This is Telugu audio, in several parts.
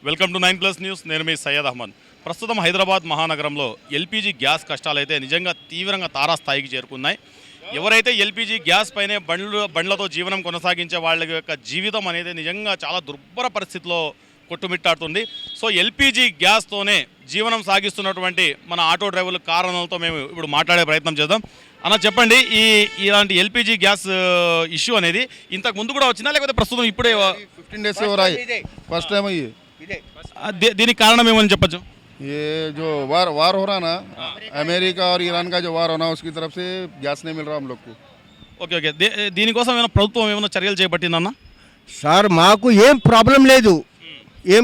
Welcome to 9+ news. నేను మీ సయ్యద్ అహ్మద్. ప్రస్తుతం హైదరాబాద్ మహానగరంలో ఎల్పీజీ గ్యాస్ కష్టాలైతే నిజంగా తీవ్రంగా తారాస్థాయికి చేరుకున్నాయి. ఎవరైతే ఎల్పీజీ గ్యాస్ పైనే బండ్లతో జీవనం కొనసాగించే వాళ్ళ యొక్క జీవితం అనేది నిజంగా చాలా దుర్భర పరిస్థితిలో కొట్టుమిట్టాడుతుంది. సో ఎల్పీజీ గ్యాస్తోనే జీవనం సాగిస్తున్నటువంటి మన ఆటో డ్రైవర్ల కారణాలతో మేము ఇప్పుడు మాట్లాడే ప్రయత్నం చేద్దాం. అన్న చెప్పండి, ఇలాంటి ఎల్పీజీ గ్యాస్ ఇష్యూ అనేది ఇంతకు ముందు కూడా వచ్చిందా, లేకపోతే ప్రస్తుతం ఇప్పుడే 15 डेज से हो रहा है, फर्स्ट टाइम है ये। దీనికి కారణం ఏమని చెప్పచ్చు? ये जो वार हो रहा ना, अमेरिका और ईरान का जो वार होना, उसकी तरफ से गैस नहीं मिल रहा हम लोग को। ఓకే ఓకే దీనికోసం ఏమైనా ప్రభుత్వం ఏమైనా చర్యలు చేపట్టిందన్న? సార్ మాకు ఏం ప్రాబ్లం లేదు. ఏం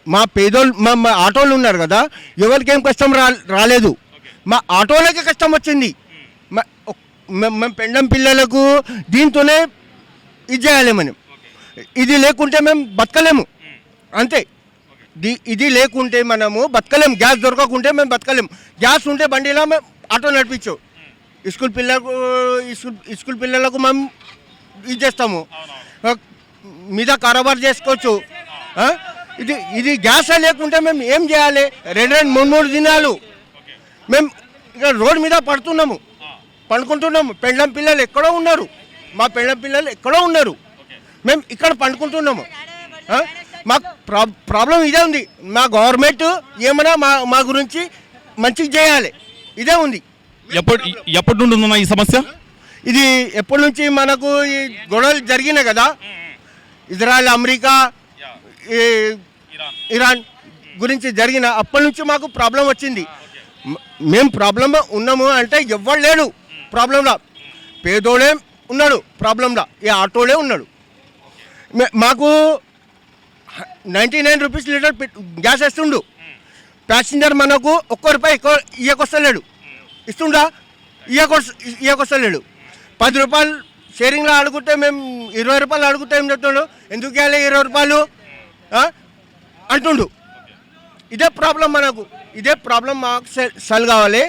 మా పేదోళ్ళు మా ఆటోలు ఉన్నారు కదా, ఎవరికి ఏం కష్టం రాలేదు. మా ఆటోలకే కష్టం వచ్చింది. మేము పెండం పిల్లలకు దీంతోనే ఇది చేయాలి. మనం ఇది లేకుంటే మేము బతకలేము, అంతే. ఇది లేకుంటే మనము బతకలేము. గ్యాస్ దొరకకుంటే మేము బతకలేము. గ్యాస్ ఉంటే బండిలా మేము ఆటో నడిపించు. స్కూల్ పిల్లలకు మేము ఇది చేస్తాము, మీద కారోబార్ చేసుకోవచ్చు. ఇది గ్యాస్ లేకుంటే మేము ఏం చేయాలి? 2-3 దినాలు మేము ఇక్కడ రోడ్ మీద పండుకుంటున్నాము. పెండ్లం పిల్లలు ఎక్కడో ఉన్నారు, మా పెండ్లం పిల్లలు ఎక్కడో ఉన్నారు, మేము ఇక్కడ పండుకుంటున్నాము. మాకు ప్రాబ్లం ఇదే ఉంది. మా గవర్నమెంట్ ఏమైనా మా గురించి మంచిగా చేయాలి, ఇదే ఉంది. ఎప్పటి నుండి ఉందన్న ఈ సమస్య? ఇది ఎప్పటి నుంచి మనకు ఈ గొడవలు జరిగినాయి కదా, ఇజ్రాయెల్, అమెరికా, ఇరాన్ గురించి జరిగిన అప్పటి నుంచి మాకు ప్రాబ్లం వచ్చింది. మేము ప్రాబ్లం ఉన్నాము అంటే ఎవ్వరు లేడు ప్రాబ్లంలా. పేదోడే ఉన్నాడు ప్రాబ్లంలా, ఈ ఆటోలే ఉన్నాడు. మాకు 99 రూపీస్ లీటర్ గ్యాస్ ఇస్తుండు. ప్యాసింజర్ మనకు ₹1 ఎక్కువ ఇయ్యకొస్తలేడు. ఇస్తుండా? ఇయ్యకొస్తలేడు. 10 రూపాయలు షేరింగ్లో అడుగుతే మేము 20 రూపాయలు అడుగుతే ఏం చెప్తుండు? ఎందుకు ఇవ్వాలి 20 రూపాయలు అంటుండు. ఇదే ప్రాబ్లం మనకు. ఇదే ప్రాబ్లం మాకు సాల్వ్ కావాలి.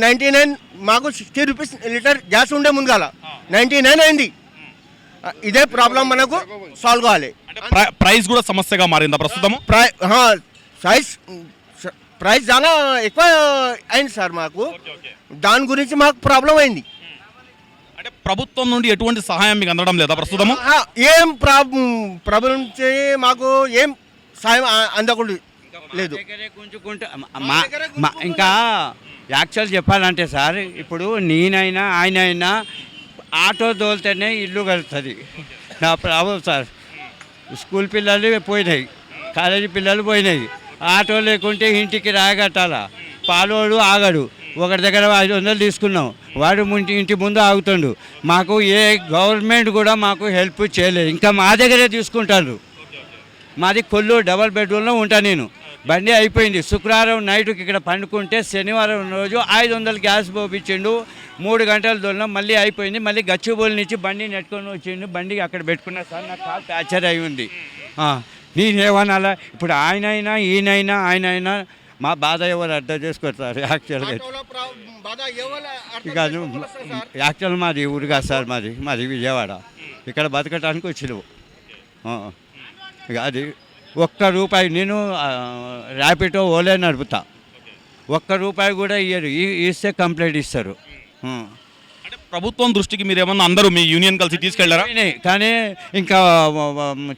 99 మాకు 60 రూపీస్ లీటర్ గ్యాస్ ఉండే ముందుగాల 99 అయింది. ఇదే ప్రాబ్లం మనకు సాల్వ్ కావాలి. ప్రైస్ కూడా సమస్యగా మారిందా ప్రస్తుతం? ప్రైస్ చాలా ఎక్కువ అయింది సార్ మాకు. దాని గురించి మాకు ప్రాబ్లం అయింది. అంటే ప్రభుత్వం నుండి ఎటువంటి సహాయం మీకు అందడం లేదా ప్రస్తుతము? ఏం ప్రాబ్లం మాకు ఏం సాయం అందకుండా లేదు. ఇంకా యాక్చువల్ చెప్పాలంటే సార్, ఇప్పుడు నేనైనా ఆయన ఆటో తోలితేనే ఇల్లు కలుగుతుంది. నా ప్రాబ్లం సార్. స్కూల్ పిల్లలు పోయినాయి, కాలేజీ పిల్లలు పోయినాయి. ఆటో లేకుంటే ఇంటికి రాగట్టాలా. పాలోడు ఆగడు. ఒకటి దగ్గర 500 తీసుకున్నాం, వాడు ఇంటి ముందు ఆగుతుండు. మాకు ఏ గవర్నమెంట్ కూడా మాకు హెల్ప్ చేయలేదు. ఇంకా మా దగ్గరే తీసుకుంటారు. మాది కొల్లు డబల్ బెడ్రూమ్లో ఉంటాను నేను. బండి అయిపోయింది. శుక్రవారం నైట్కి ఇక్కడ పండుకుంటే శనివారం రోజు 500 గ్యాస్ పోపించిండు. 3 గంటలు దొరికినా మళ్ళీ అయిపోయింది. మళ్ళీ గచ్చిబౌలి నుంచి బండి నెట్టుకొని వచ్చిండు. బండి అక్కడ పెట్టుకున్నా సార్. నాకు కాల్ ప్యాచర్ అయి ఉంది. నేనేమనాలా ఇప్పుడు? ఆయనైనా మా బాధ ఎవరు అర్థం చేసుకుంటారు? యాక్చువల్గా కాదు, యాక్చువల్ మాది ఊరుగా సార్, మాది విజయవాడ. ఇక్కడ బతకటానికి వచ్చినావు. అది ₹1 నేను ర్యాపిడో ఓలే నడుపుతా. ₹1 కూడా ఇయ్యరు. ఇస్తే కంప్లైంట్ ఇస్తారు. అంటే ప్రభుత్వం దృష్టికి మీరు ఏమన్నా అందరూ మీ యూనియన్ కలిసి తీసుకెళ్లారా? కానీ ఇంకా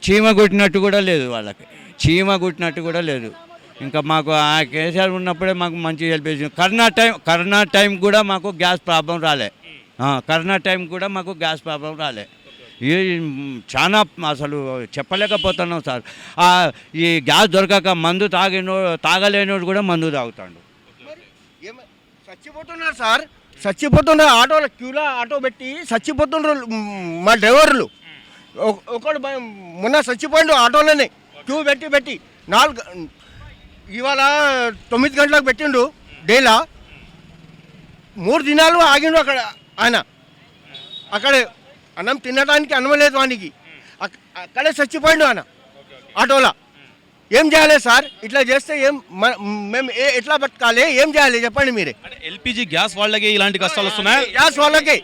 చీమ కొట్టినట్టు కూడా లేదు వాళ్ళకి. చీమ కొట్టినట్టు కూడా లేదు. ఇంకా మాకు ఆ కేసీఆర్ ఉన్నప్పుడే మాకు మంచి హెల్ప్ చేసింది. కరోనా టైం కూడా మాకు గ్యాస్ ప్రాబ్లం రాలే. చాలా అసలు చెప్పలేకపోతున్నాం సార్. ఈ గ్యాస్ దొరకక మందు తాగలేనోడు కూడా మందు తాగుతాడు. చచ్చిపోతున్నారు సార్, చచ్చిపోతున్నారు. ఆటోలో క్యూలో ఆటో పెట్టి చచ్చిపోతున్నారు మా డ్రైవర్లు. ఒకడు మొన్న చచ్చిపోయిండు ఆటోలోనే. క్యూ పెట్టి 4 ఇవాళ 9 గంటలకు పెట్టిండు. డేలా 3 దినాలు ఆగిండు అక్కడ. ఆయన అక్కడే అన్నం తినడానికి అన్నం లేదు వానికి. అక్కడే చచ్చిపోయిండు ఆయన ఆటోలా. ఏం చేయాలి సార్? ఇట్లా చేస్తే మేము ఎట్లా బతకాలి? ఏం చేయాలి చెప్పండి మీరే. ఎల్పీజీ గ్యాస్ వాళ్ళకి ఇలాంటి కష్టాలు వస్తున్నాయి? గ్యాస్ వాళ్ళకే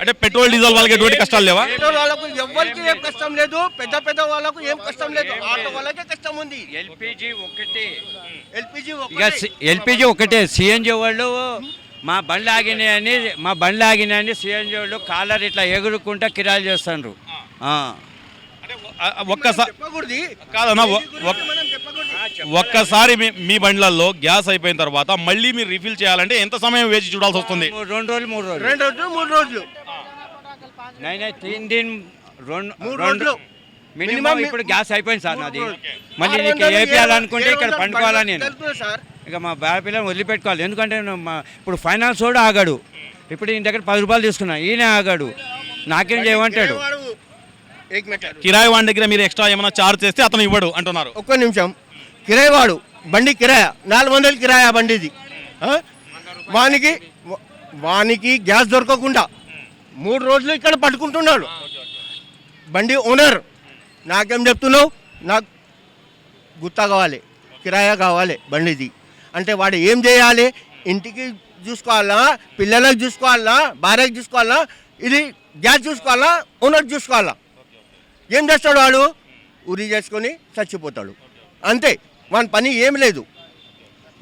అంటే పెట్రోల్ డీజిల్ వాళ్ళకి ఎటువంటి కష్టాలు లేవా? పేదోళ్ళ వాళ్ళకు ఎవరికి ఏం కష్టం లేదు, పెద్ద పెద్ద వాళ్ళకు ఏం కష్టం లేదు, ఆటో వాళ్ళకే కష్టం ఉంది. ఎల్పిజి ఒకటే, ఎల్పిజి ఇక ఎల్పిజి ఒకటే. సిఎన్జి వాళ్ళు మా బండ్లు ఆగినాయని సిఎన్జి వాళ్ళు కాలర్ ఇట్లా ఎగురుకుంటా కిరాయిలు చేస్తారు. ఒక్కసారి చెప్పకూడదు కాదన్నా మనం చెప్పకూడదు. ఒక్కసారి మీ బండ్లలో గ్యాస్ అయిపోయిన తర్వాత మళ్ళీ మీరు రీఫిల్ చేయాలంటే ఎంత సమయం వేచి చూడాల్సి వస్తుంది? 2 రోజులు 3 రోజులు 2 రోజులు 3 రోజులు నైనా 3 दिन 3 రోజులు మినిమం. ఇప్పుడు గ్యాస్ అయిపోయింది సార్ నాది. మళ్ళీ నీకు వేపియాలనుకుంటే ఇక్కడ పండుకోవాలని నేను సార్ ఇక మా బాబు పిల్లలు వదిలిపెట్టుకోవాలి. ఎందుకంటే ఇప్పుడు ఫైనాన్స్ కూడా ఆగాడు. ఇప్పుడు ఈయన దగ్గర 10 రూపాయలు తీసుకున్నా, ఈయన ఆగాడు. నాకేం చేయమంటాడు? కిరాయి వాడి దగ్గర మీరు ఎక్స్ట్రా ఏమైనా చార్జ్ చేస్తే అతను ఇవ్వడు అంటున్నారు. ఒక్క నిమిషం, కిరాయి వాడు బండి కిరాయా 400 కిరాయా బండిది. వానికి గ్యాస్ దొరకకుండా 3 రోజులు ఇక్కడ పట్టుకుంటున్నాడు బండి ఓనర్. నాకేం చెప్తున్నావు? నాకు గుత్తా కావాలి, కిరాయా కావాలి బండిది అంటే వాడు ఏం చేయాలి? ఇంటికి చూసుకోవాలా, పిల్లలకు చూసుకోవాలా, భార్యకు చూసుకోవాలా, ఇది గ్యాస్ చూసుకోవాలా, ఓనర్ చూసుకోవాలా. ఏం చేస్తాడు వాడు? ఉరి చేసుకొని చచ్చిపోతాడు అంతే, వాని పని ఏం లేదు.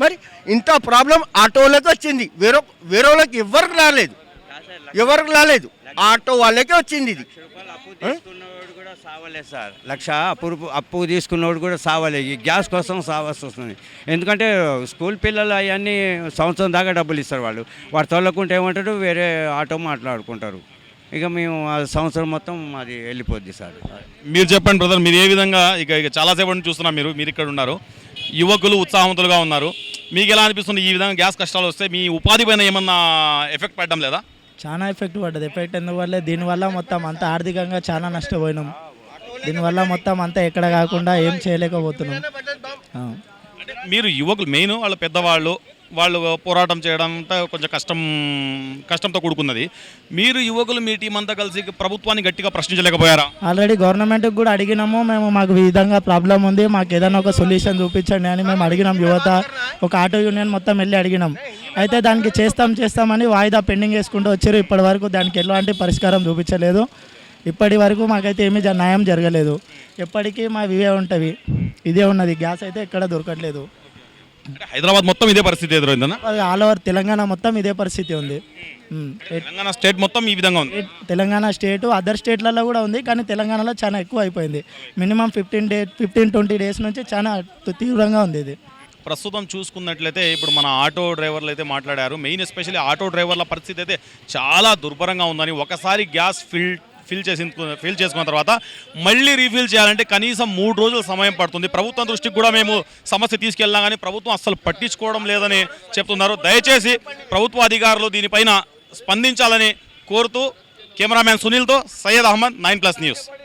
మరి ఇంత ప్రాబ్లం ఆటోలకు వచ్చింది, వేరే వాళ్ళకి ఎవరికి రాలేదు, ఆటో వాళ్ళకే వచ్చింది ఇది. సావలేదు సార్, 1,00,000 అప్పు తీసుకున్నవాడు కూడా సావలే. ఈ గ్యాస్ కోసం సావాల్సి వస్తుంది. ఎందుకంటే స్కూల్ పిల్లలు అవన్నీ సంవత్సరం దాకా డబ్బులు ఇస్తారు వాళ్ళు. వాడు తోలకుంటే ఏమంటారు, వేరే ఆటో మాట్లాడుకుంటారు. ఇక మేము ఆ సంవత్సరం మొత్తం అది వెళ్ళిపోద్ది సార్. మీరు చెప్పండి బ్రదర్, మీరు ఏ విధంగా ఇక చాలాసేపు నుంచి చూస్తున్నాం, మీరు ఇక్కడ ఉన్నారు, యువకులు ఉత్సాహవంతులుగా ఉన్నారు. మీకు ఎలా అనిపిస్తుంది ఈ విధంగా గ్యాస్ కష్టాలు వస్తే మీ ఉపాధి పైన ఏమన్నా ఎఫెక్ట్ పడడం లేదా? చాలా ఎఫెక్ట్ పడ్డది. ఎఫెక్ట్ ఎందువల్ల, దీనివల్ల మొత్తం అంతా ఆర్థికంగా చాలా నష్టపోయినాం. దీనివల్ల మొత్తం అంతా ఎక్కడ కాకుండా ఏం చేయలేకపోతున్నాం. అంటే మీరు యువకులు మెయిన్ వాళ్ళ పెద్దవాళ్ళు, వాళ్ళు పోరాటం చేయడం అంటే కొంచెం కష్టంతో కూడుకున్నది. మీరు యువకులు మీ టీం అంతా కలిసి ప్రభుత్వాన్ని గట్టిగా ప్రశ్నించలేకపోయారా? ఆల్రెడీ గవర్నమెంట్కి కూడా అడిగినాము మేము, మాకు ఈ విధంగా ప్రాబ్లం ఉంది, మాకు ఏదైనా ఒక సొల్యూషన్ చూపించండి అని మేము అడిగినాం. యువత ఒక ఆటో యూనియన్ మొత్తం వెళ్ళి అడిగినాం. అయితే దానికి చేస్తామని వాయిదా పెండింగ్ వేసుకుంటూ వచ్చారు. ఇప్పటి వరకు దానికి ఎలాంటి పరిష్కారం చూపించలేదు. ఇప్పటి వరకు మాకైతే ఏమీ న్యాయం జరగలేదు. ఎప్పటికీ మా ఇవే ఉంటవి, ఇదే ఉన్నది, గ్యాస్ అయితే ఎక్కడ దొరకట్లేదు. హైదరాబాద్ మొత్తం ఇదే పరిస్థితి ఎదురైందన్న? ఆల్ ఓవర్ తెలంగాణ మొత్తం ఇదే పరిస్థితి ఉంది. తెలంగాణ స్టేట్ మొత్తం ఈ విధంగా ఉంది. తెలంగాణ స్టేట్ అదర్ స్టేట్లలో కూడా ఉంది, కానీ తెలంగాణలో చాలా ఎక్కువ అయిపోయింది. మినిమం 15-20 డేస్ నుంచి చాలా తీవ్రంగా ఉంది ఇది. ప్రస్తుతం చూసుకున్నట్లయితే ఇప్పుడు మన ఆటో డ్రైవర్లు అయితే మాట్లాడారు. మెయిన్ ఎస్పెషల్లీ ఆటో డ్రైవర్ల పరిస్థితి అయితే చాలా దుర్భరంగా ఉందని. ఒకసారి గ్యాస్ ఫిల్ చేసుకున్న తర్వాత మళ్ళీ రీఫిల్ చేయాలంటే కనీసం 3 రోజుల సమయం పడుతుంది. ప్రభుత్వం దృష్టికి కూడా మేము సమస్య తీసుకెళ్ళినా కానీ ప్రభుత్వం అస్సలు పట్టించుకోవడం లేదని చెప్తున్నారు. దయచేసి ప్రభుత్వ అధికారులు దీనిపైన స్పందించాలని కోరుతూ కెమెరామ్యాన్ సునీల్తో సయ్యద్ అహ్మద్, 9+ న్యూస్.